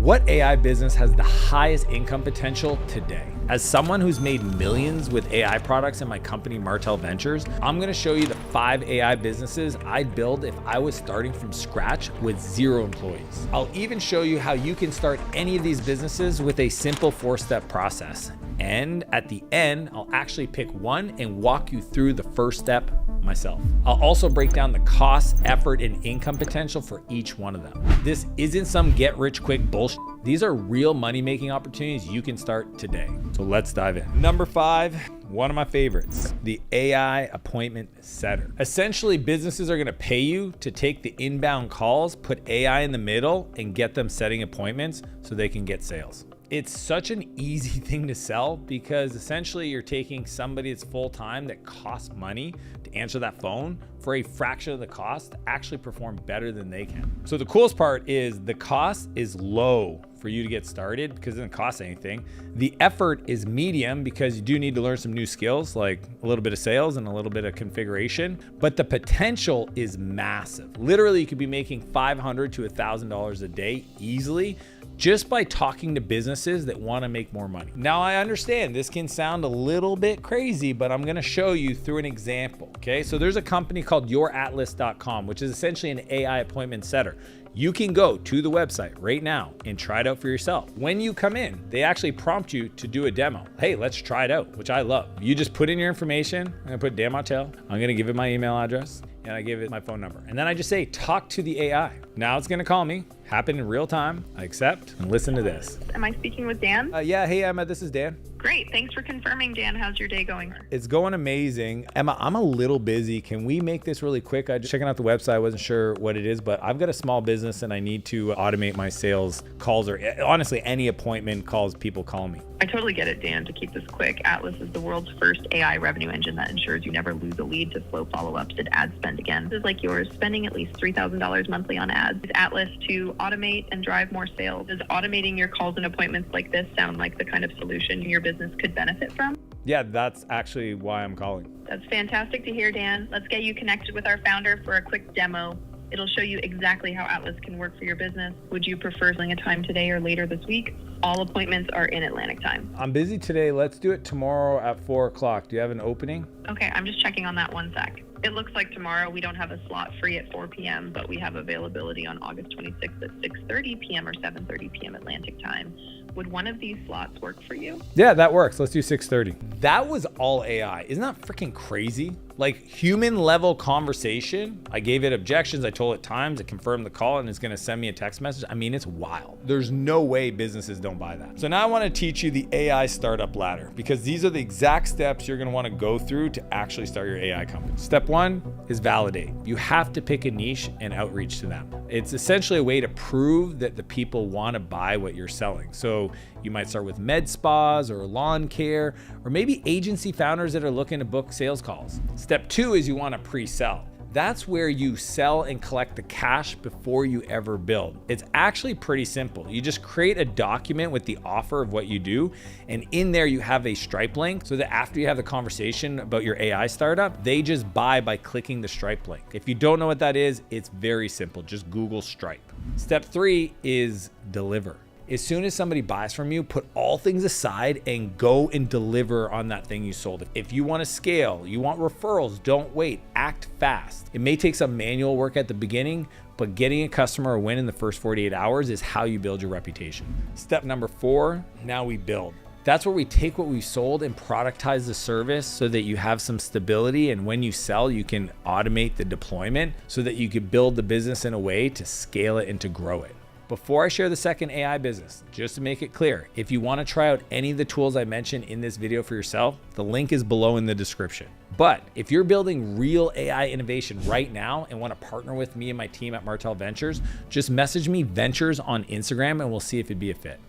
What AI business has the highest income potential today? As someone who's made millions with AI products in my company, Martell Ventures, I'm gonna show you the 5 AI businesses I'd build if I was starting from scratch with 0 employees. I'll even show you how you can start any of these businesses with a simple 4-step process. And at the end, I'll actually pick one and walk you through the first step myself. I'll also break down the cost, effort, and income potential for each one of them. This isn't some get-rich-quick bullshit. These are real money-making opportunities you can start today. So let's dive in. Number 5, one of my favorites, the AI appointment setter. Essentially, businesses are gonna pay you to take the inbound calls, put AI in the middle, and get them setting appointments so they can get sales. It's such an easy thing to sell because essentially you're taking somebody that's full-time that costs money to answer that phone for a fraction of the cost to actually perform better than they can. So the coolest part is the cost is low for you to get started because it doesn't cost anything. The effort is medium because you do need to learn some new skills like a little bit of sales and a little bit of configuration, but the potential is massive. Literally, you could be making $500 to $1,000 a day easily just by talking to businesses that want to make more money. Now, I understand this can sound a little bit crazy, but I'm going to show you through an example. Okay, so there's a company called youratlas.com, which is essentially an AI appointment setter. You can go to the website right now and try it out for yourself. When you come in, they actually prompt you to do a demo. Hey, let's try it out, which I love. You just put in your information. I'm gonna put Dan Martell. I'm gonna give it my email address and I give it my phone number. And then I just say, talk to the AI. Now it's gonna call me, happen in real time. I accept and listen to this. Am I speaking with Dan? Yeah, hey Emma, this is Dan. Great, thanks for confirming, Dan. How's your day going? It's going amazing. Emma, I'm a little busy. Can we make this really quick? I just checking out the website. I wasn't sure what it is, but I've got a small business and I need to automate my sales calls or honestly any appointment calls people call me. I totally get it, Dan. To keep this quick, Atlas is the world's first AI revenue engine that ensures you never lose a lead to slow follow-ups and ad spend again. This is like yours, spending at least $3,000 monthly on ads. It's Atlas to automate and drive more sales. Does automating your calls and appointments like this sound like the kind of solution your business could benefit from? Yeah, that's actually why I'm calling. That's fantastic to hear, Dan. Let's get you connected with our founder for a quick demo. It'll show you exactly how Atlas can work for your business. Would you prefer a time today or later this week? All appointments are in Atlantic time. I'm busy today. Let's do it tomorrow at 4 o'clock. Do you have an opening? Okay, I'm just checking on that one sec. It looks like tomorrow we don't have a slot free at 4 p.m., but we have availability on August 26th at 6:30 p.m. or 7:30 p.m. Atlantic time. Would one of these slots work for you? Yeah, that works. Let's do 6:30. That was all AI. Isn't that freaking crazy? Like human level conversation. I gave it objections. I told it times. It confirmed the call and it's going to send me a text message. I mean, it's wild. There's no way businesses don't buy that. So now I want to teach you the AI startup ladder because these are the exact steps you're going to want to go through to actually start your AI company. Step 1 is validate. You have to pick a niche and outreach to them. It's essentially a way to prove that the people want to buy what you're selling. So you might start with med spas or lawn care, or maybe agency founders that are looking to book sales calls. Step 2 is you want to pre-sell. That's where you sell and collect the cash before you ever build. It's actually pretty simple. You just create a document with the offer of what you do, and in there you have a Stripe link so that after you have the conversation about your AI startup, they just buy by clicking the Stripe link. If you don't know what that is, it's very simple. Just Google Stripe. Step 3 is deliver. As soon as somebody buys from you, put all things aside and go and deliver on that thing you sold. If you want to scale, you want referrals, don't wait, act fast. It may take some manual work at the beginning, but getting a customer a win in the first 48 hours is how you build your reputation. Step number 4, now we build. That's where we take what we've sold and productize the service so that you have some stability. And when you sell, you can automate the deployment so that you can build the business in a way to scale it and to grow it. Before I share the second AI business, just to make it clear, if you want to try out any of the tools I mentioned in this video for yourself, the link is below in the description. But if you're building real AI innovation right now and want to partner with me and my team at Martell Ventures, just message me Ventures on Instagram and we'll see if it'd be a fit.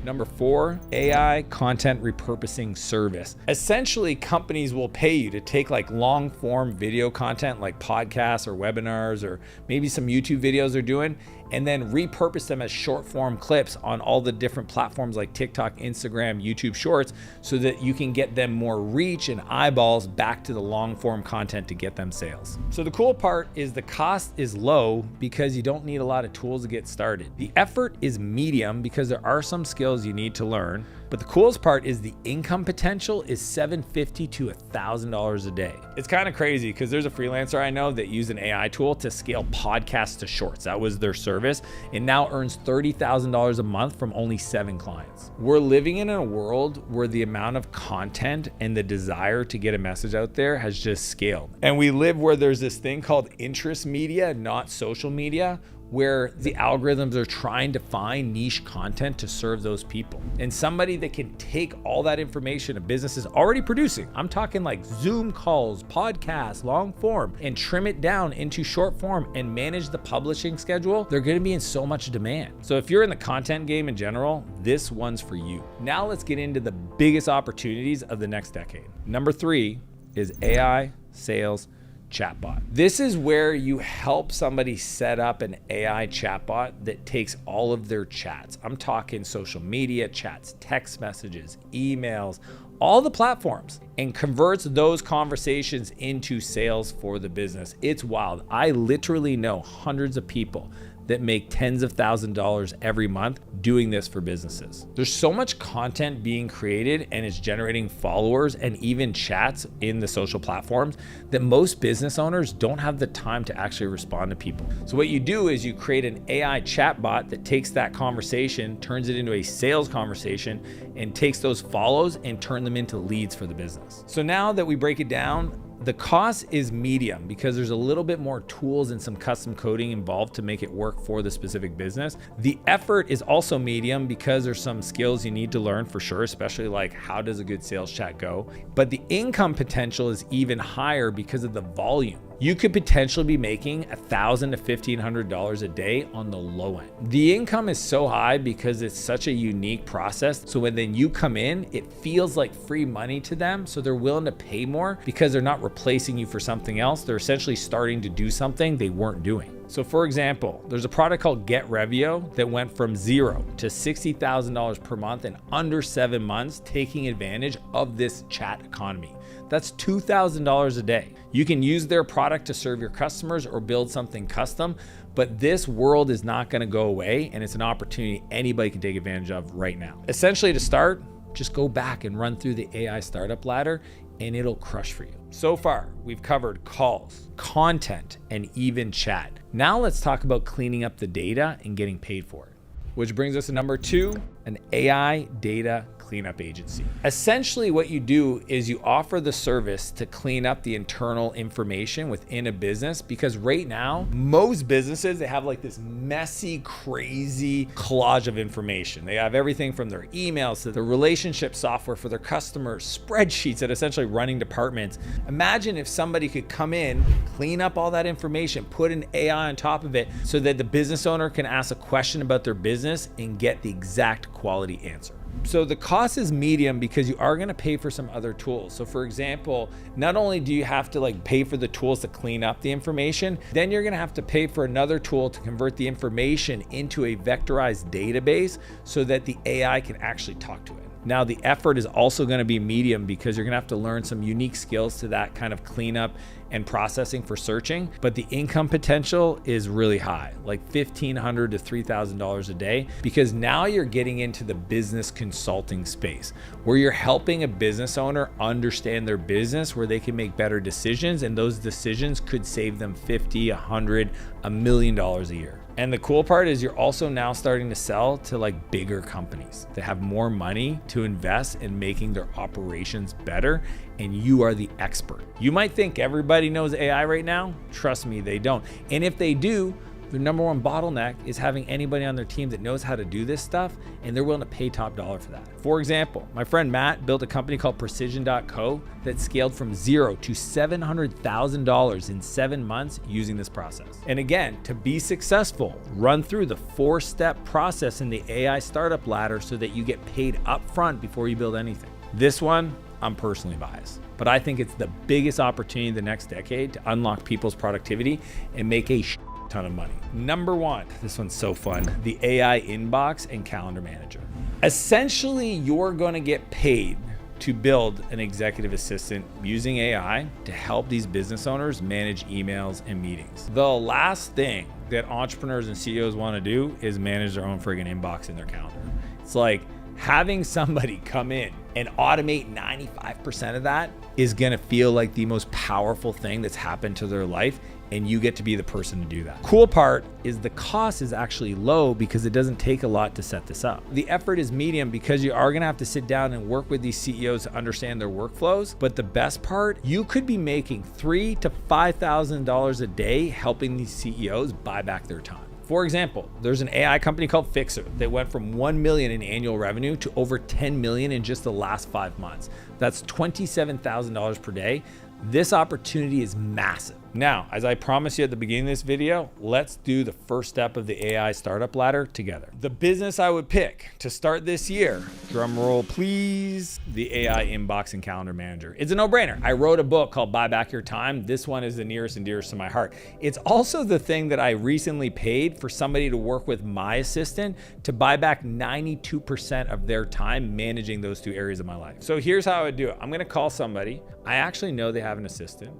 Number 4, AI content repurposing service. Essentially, companies will pay you to take like long form video content like podcasts or webinars or maybe some YouTube videos they're doing, and then repurpose them as short form clips on all the different platforms like TikTok, Instagram, YouTube Shorts, so that you can get them more reach and eyeballs back to the long form content to get them sales. So the cool part is the cost is low because you don't need a lot of tools to get started. The effort is medium because there are some skills you need to learn. But the coolest part is the income potential is $750 to $1,000 a day. It's kind of crazy because there's a freelancer I know that used an AI tool to scale podcasts to shorts. That was their service, and now earns $30,000 a month from only 7 clients. We're living in a world where the amount of content and the desire to get a message out there has just scaled. And we live where there's this thing called interest media, not social media, where the algorithms are trying to find niche content to serve those people. And somebody that can take all that information a business is already producing, I'm talking like Zoom calls, podcasts, long form, and trim it down into short form and manage the publishing schedule, they're gonna be in so much demand. So if you're in the content game in general, this one's for you. Now let's get into the biggest opportunities of the next decade. Number 3 is AI sales chatbot. This is where you help somebody set up an AI chatbot that takes all of their chats. I'm talking social media chats, text messages, emails, all the platforms, and converts those conversations into sales for the business. It's wild. I literally know hundreds of people that make tens of thousands of dollars every month doing this for businesses. There's so much content being created and it's generating followers and even chats in the social platforms that most business owners don't have the time to actually respond to people. So what you do is you create an AI chatbot that takes that conversation, turns it into a sales conversation, and takes those follows and turn them into leads for the business. So now that we break it down, the cost is medium because there's a little bit more tools and some custom coding involved to make it work for the specific business. The effort is also medium because there's some skills you need to learn for sure, especially like how does a good sales chat go? But the income potential is even higher because of the volume. You could potentially be making $1,000 to $1,500 a day on the low end. The income is so high because it's such a unique process. So when then you come in, it feels like free money to them. So they're willing to pay more because they're not replacing you for something else. They're essentially starting to do something they weren't doing. So for example, there's a product called Get Revio that went from $0 to $60,000 per month in under 7 months, taking advantage of this chat economy. That's $2,000 a day. You can use their product to serve your customers or build something custom, but this world is not gonna go away, and it's an opportunity anybody can take advantage of right now. Essentially, to start, just go back and run through the AI startup ladder and it'll crush for you. So far, we've covered calls, content, and even chat. Now let's talk about cleaning up the data and getting paid for it. Which brings us to number 2, an AI data cleanup agency. Essentially what you do is you offer the service to clean up the internal information within a business, because right now, most businesses, they have like this messy, crazy collage of information. They have everything from their emails to the relationship software for their customers, spreadsheets that essentially running departments. Imagine if somebody could come in, clean up all that information, put an AI on top of it so that the business owner can ask a question about their business and get the exact quality answer. So the cost is medium because you are going to pay for some other tools. So for example, not only do you have to pay for the tools to clean up the information, then you're going to have to pay for another tool to convert the information into a vectorized database so that the AI can actually talk to it. Now the effort is also going to be medium because you're going to have to learn some unique skills to that kind of cleanup and processing for searching, but the income potential is really high, like $1,500 to $3,000 a day, because now you're getting into the business consulting space where you're helping a business owner understand their business, where they can make better decisions, and those decisions could save them $50, $100, $1 million a year. And the cool part is you're also now starting to sell to bigger companies that have more money to invest in making their operations better, and you are the expert. You might think everybody knows AI right now. Trust me, they don't. And if they do, Their number one bottleneck is having anybody on their team that knows how to do this stuff, and they're willing to pay top dollar for that. For example, my friend Matt built a company called Precision.co that scaled from $0 to $700,000 in 7 months using this process. And again, to be successful, run through the 4-step process in the AI startup ladder so that you get paid upfront before you build anything. This one, I'm personally biased, but I think it's the biggest opportunity the next decade to unlock people's productivity and make a ton of money. Number 1, this one's so fun, the AI inbox and calendar manager. Essentially, you're gonna get paid to build an executive assistant using AI to help these business owners manage emails and meetings. The last thing that entrepreneurs and CEOs wanna do is manage their own friggin' inbox in their calendar. It's like having somebody come in and automate 95% of that is gonna feel like the most powerful thing that's happened to their life, and you get to be the person to do that. Cool part is the cost is actually low because it doesn't take a lot to set this up. The effort is medium because you are gonna have to sit down and work with these CEOs to understand their workflows. But the best part, you could be making $3,000 to $5,000 a day helping these CEOs buy back their time. For example, there's an AI company called Fixer that went from 1 million in annual revenue to over 10 million in just the last 5 months. That's $27,000 per day. This opportunity is massive. Now, as I promised you at the beginning of this video, let's do the first step of the AI startup ladder together. The business I would pick to start this year, drum roll please, the AI inbox and calendar manager. It's a no-brainer. I wrote a book called Buy Back Your Time. This one is the nearest and dearest to my heart. It's also the thing that I recently paid for somebody to work with my assistant to buy back 92% of their time managing those 2 areas of my life. So here's how I would do it. I'm gonna call somebody. I actually know they have an assistant.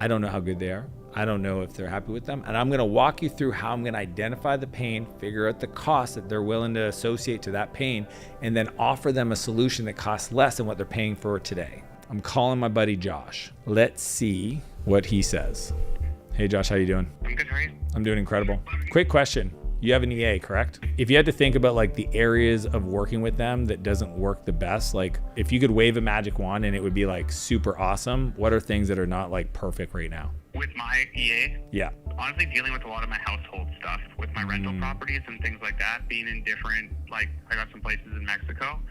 I don't know how good they are. I don't know if they're happy with them. And I'm gonna walk you through how I'm gonna identify the pain, figure out the cost that they're willing to associate to that pain, and then offer them a solution that costs less than what they're paying for today. I'm calling my buddy Josh. Let's see what he says. Hey Josh, how you doing? I'm good, how are you? I'm doing incredible. Quick question. You have an EA, correct? If you had to think about like the areas of working with them that doesn't work the best, like if you could wave a magic wand and it would be like super awesome, what are things that are not like perfect right now? With my EA? Yeah. Honestly, dealing with a lot of my household stuff, with my rental properties and things like that, being in different, like I got some places in Mexico,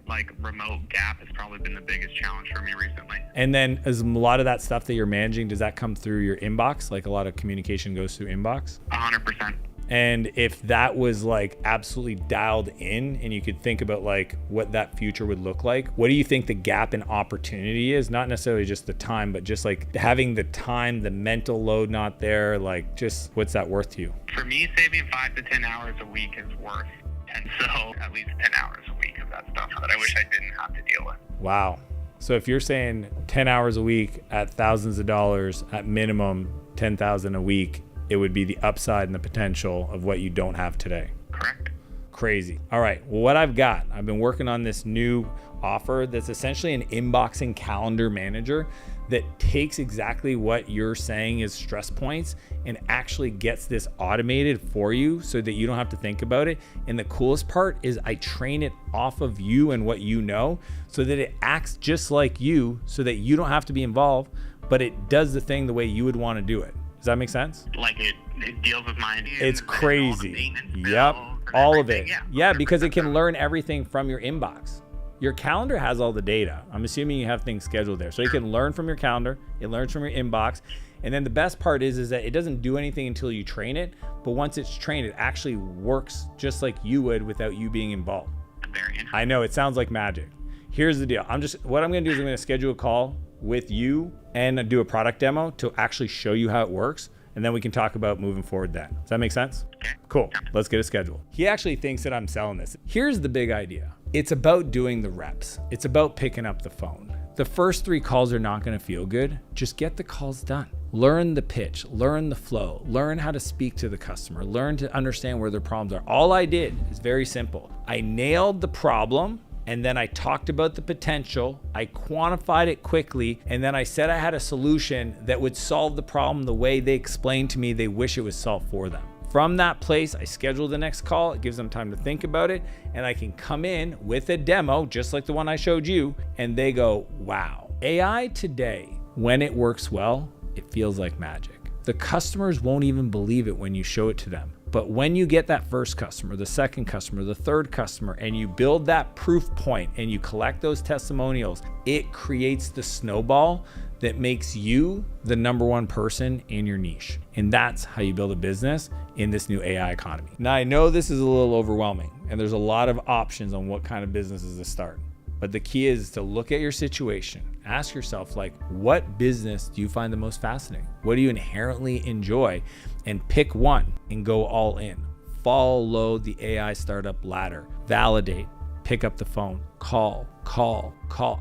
like remote gap has probably been the biggest challenge for me recently. And then is a lot of that stuff that you're managing, does that come through your inbox? Like a lot of communication goes through inbox? 100%. And if that was like absolutely dialed in and you could think about like what that future would look like, what do you think the gap in opportunity is? Not necessarily just the time, but just like having the time, the mental load not there, like just what's that worth to you? For me, saving 5 to 10 hours a week is worth. And so at least 10 hours a week of that stuff that I wish I didn't have to deal with. Wow. So if you're saying 10 hours a week at thousands of dollars, at minimum 10,000 a week, it would be the upside and the potential of what you don't have today. Correct. Crazy. All right, well, what I've been working on this new offer that's essentially an inboxing calendar manager that takes exactly what you're saying is stress points and actually gets this automated for you so that you don't have to think about it. And the coolest part is I train it off of you and what you know so that it acts just like you so that you don't have to be involved, but it does the thing the way you would want to do it. Does that make sense? Like it deals with my ideas. It's crazy. Yep, all of it. Yeah, because it can learn everything from your inbox. Your calendar has all the data. I'm assuming you have things scheduled there. So it can learn from your calendar, it learns from your inbox. And then the best part is that it doesn't do anything until you train it. But once it's trained, it actually works just like you would without you being involved. Very interesting. I know, it sounds like magic. Here's the deal. What I'm gonna do is I'm gonna schedule a call with you and do a product demo to actually show you how it works. And then we can talk about moving forward then. Does that make sense? Okay. Cool, let's get a schedule. He actually thinks that I'm selling this. Here's the big idea. It's about doing the reps. It's about picking up the phone. The first 3 calls are not gonna feel good. Just get the calls done. Learn the pitch, learn the flow, learn how to speak to the customer, learn to understand where their problems are. All I did is very simple. I nailed the problem, and then I talked about the potential, I quantified it quickly, and then I said I had a solution that would solve the problem the way they explained to me they wish it was solved for them. From that place, I schedule the next call, it gives them time to think about it, and I can come in with a demo, just like the one I showed you, and they go, wow. AI today, when it works well, it feels like magic. The customers won't even believe it when you show it to them. But when you get that first customer, the second customer, the third customer, and you build that proof point and you collect those testimonials, it creates the snowball that makes you the number one person in your niche. And that's how you build a business in this new AI economy. Now, I know this is a little overwhelming and there's a lot of options on what kind of businesses to start. But the key is to look at your situation. Ask yourself, like, what business do you find the most fascinating? What do you inherently enjoy? And pick one and go all in. Follow the AI startup ladder. Validate. Pick up the phone. Call.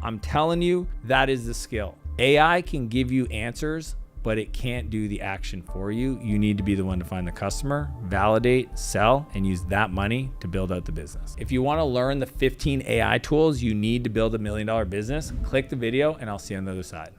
I'm telling you, that is the skill. AI can give you answers, but it can't do the action for you. You need to be the one to find the customer, validate, sell, and use that money to build out the business. If you want to learn the 15 AI tools you need to build $1 million business, click the video and I'll see you on the other side.